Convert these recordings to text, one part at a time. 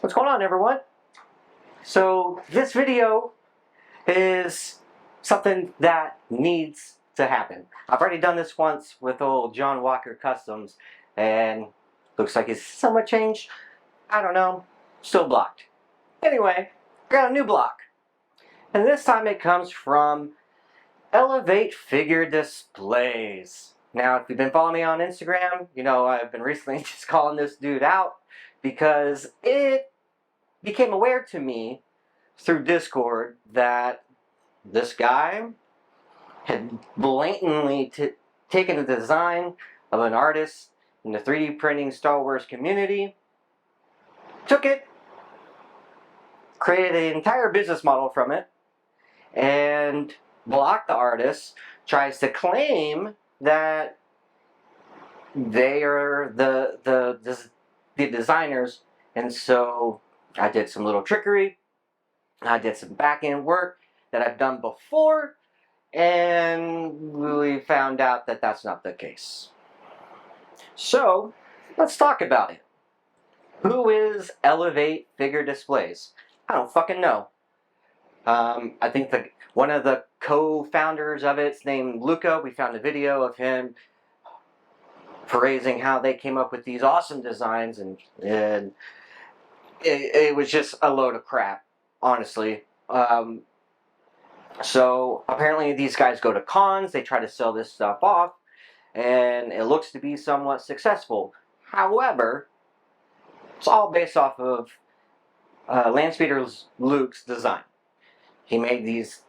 What's going on, everyone? So this video is something that needs to happen. I've already done this once with old John Walker Customs, and looks like it's somewhat changed. I don't know. Still blocked. Anyway, I got a new block. And this time it comes from Elevate Figure Displays. Now, if you've been following me on Instagram, you know I've been recently just calling this dude out because it became aware to me through Discord that this guy had blatantly taken the design of an artist in the 3D printing Star Wars community, took it, created an entire business model from it, and blocked the artist, tries to claim that they are the designers, and so I did some little trickery. I did some back-end work that I've done before, and we found out that that's not the case. So, let's talk about it. Who is Elevate Figure Displays? I don't fucking know. I think one of the co-founders of it's named Luca. We found a video of him praising how they came up with these awesome designs, and it was just a load of crap, honestly. So apparently these guys go to cons, they try to sell this stuff off, and it looks to be somewhat successful. However, it's all based off of Landspeeder Luke's design. He made these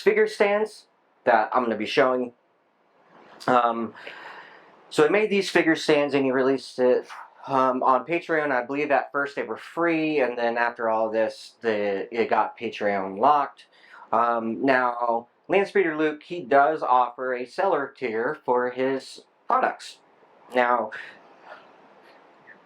figure stands that I'm going to be showing. So he made these figure stands and he released it on Patreon. I believe at first they were free, and then after all this, it got Patreon locked. Now, Landspeeder Luke, he does offer a seller tier for his products. Now,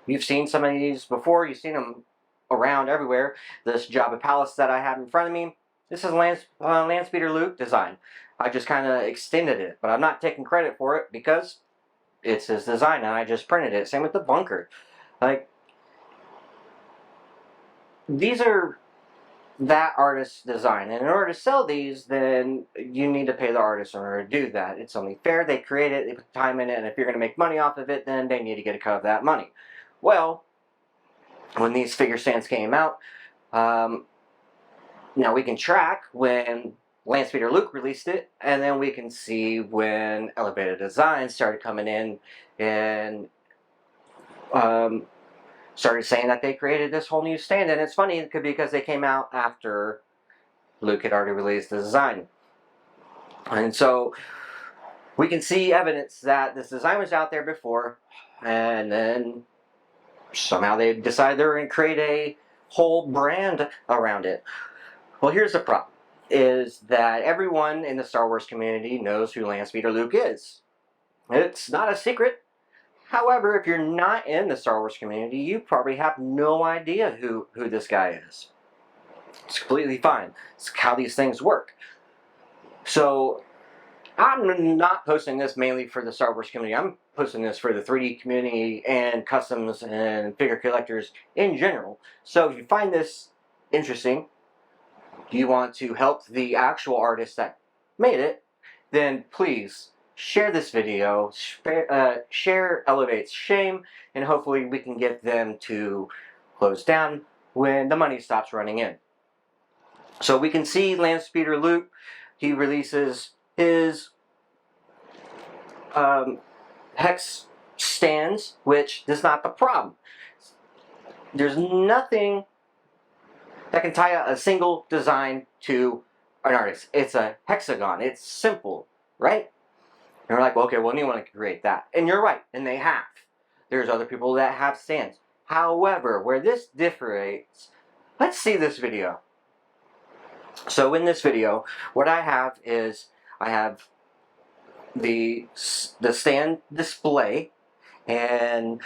you've seen some of these before. You've seen them around everywhere. This Jabba Palace that I have in front of me, this is Landspeeder Luke design. I just kind of extended it, but I'm not taking credit for it because it's his design and I just printed it. Same with the bunker. Like, these are that artist's design, and in order to sell these, then you need to pay the artist in order to do that. It's only fair. They create it, they put time in it, and if you're going to make money off of it, then they need to get a cut of that money. Well, when these figure stands came out, now we can track when Landspeeder Luke released it, and then we can see when Elevated Designs started coming in and started saying that they created this whole new stand. And it's funny because they came out after Luke had already released the design. And so we can see evidence that this design was out there before, and then somehow they decided they were going to create a whole brand around it. Well, here's the problem, is that everyone in the Star Wars community knows who Landspeeder Luke is. It's not a secret. However, if you're not in the Star Wars community, you probably have no idea who this guy is. It's completely fine. It's how these things work. So, I'm not posting this mainly for the Star Wars community. I'm posting this for the 3D community and customs and figure collectors in general. So, if you find this interesting, you want to help the actual artist that made it, then please share this video, share Elevate's shame, and hopefully we can get them to close down when the money stops running in. So we can see Landspeeder Luke, he releases his hex stands, which is not the problem. There's nothing that can tie a single design to an artist. It's a hexagon. It's simple, right? And we're like, well, okay, well, anyone can create that. And you're right, and they have. There's other people that have stands. However, where this differentiates, let's see this video. So in this video, what I have is, I have the stand display, and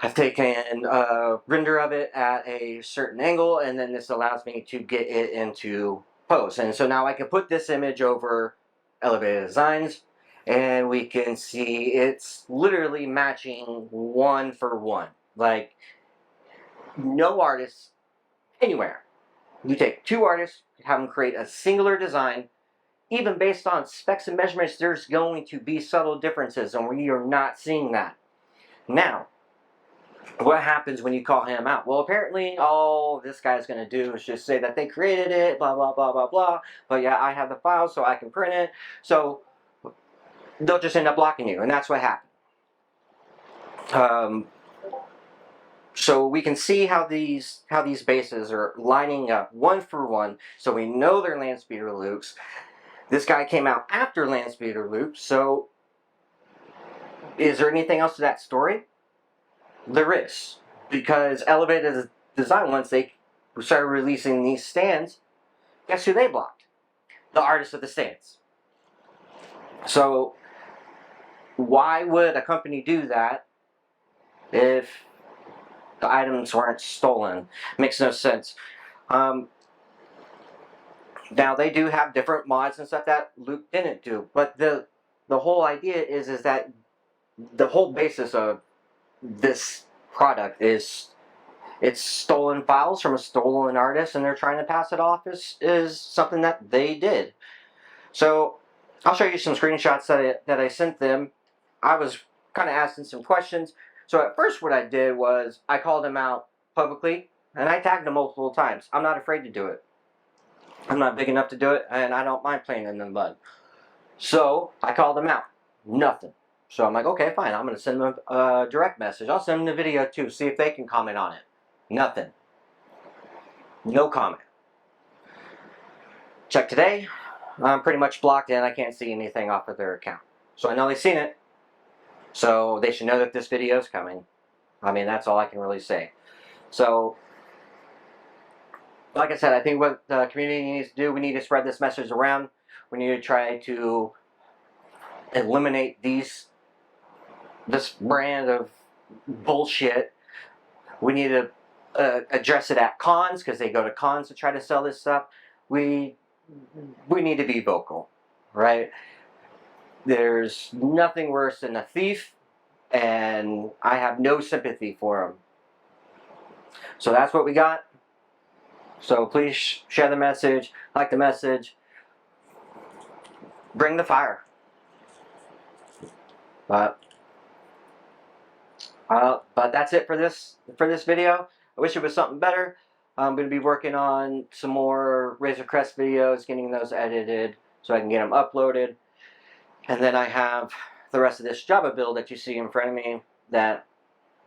I've taken a render of it at a certain angle, and then this allows me to get it into pose. And so now I can put this image over Elevated Designs, and we can see it's literally matching one for one. Like, no artists anywhere. You take 2 artists, have them create a singular design. Even based on specs and measurements, there's going to be subtle differences, and we are not seeing that. Now, what happens when you call him out? Well, apparently all this guy's going to do is just say that they created it, blah, blah, blah, blah, blah. But yeah, I have the file so I can print it. So they'll just end up blocking you, and that's what happened. So we can see how these bases are lining up one for one. So we know they're land speeder loops. This guy came out after land speeder loops. So is there anything else to that story? There is, because Elevated Design, once they started releasing these stands, guess who they blocked? The artists of the stands. So why would a company do that if the items weren't stolen? Makes no sense. Now they do have different mods and stuff that Luke didn't do, but the whole idea is that the whole basis of this product is it's stolen files from a stolen artist, and they're trying to pass it off as something that they did. So I'll show you some screenshots that I sent them. I was kind of asking some questions. So at first what I did was I called them out publicly, and I tagged them multiple times. I'm not afraid to do it. I'm not big enough to do it, and I don't mind playing in the mud. So I called them out. Nothing. So I'm like, okay, fine. I'm going to send them a direct message. I'll send them the video too, see if they can comment on it. Nothing. No comment. Check today. I'm pretty much blocked in. I can't see anything off of their account. So I know they've seen it. So they should know that this video is coming. I mean, that's all I can really say. So, like I said, I think what the community needs to do, we need to spread this message around. We need to try to eliminate this brand of bullshit. We need to address it at cons, because they go to cons to try to sell this stuff. We need to be vocal, right? There's nothing worse than a thief, and I have no sympathy for them. So that's what we got. So please share the message, like the message, bring the fire. But that's it for this video. I wish it was something better. I'm going to be working on some more Razor Crest videos, getting those edited so I can get them uploaded. And then I have the rest of this Java build that you see in front of me that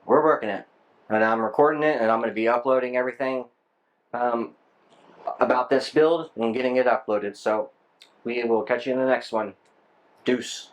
we're working it. And I'm recording it, and I'm going to be uploading everything about this build and getting it uploaded. So we will catch you in the next one. Deuce.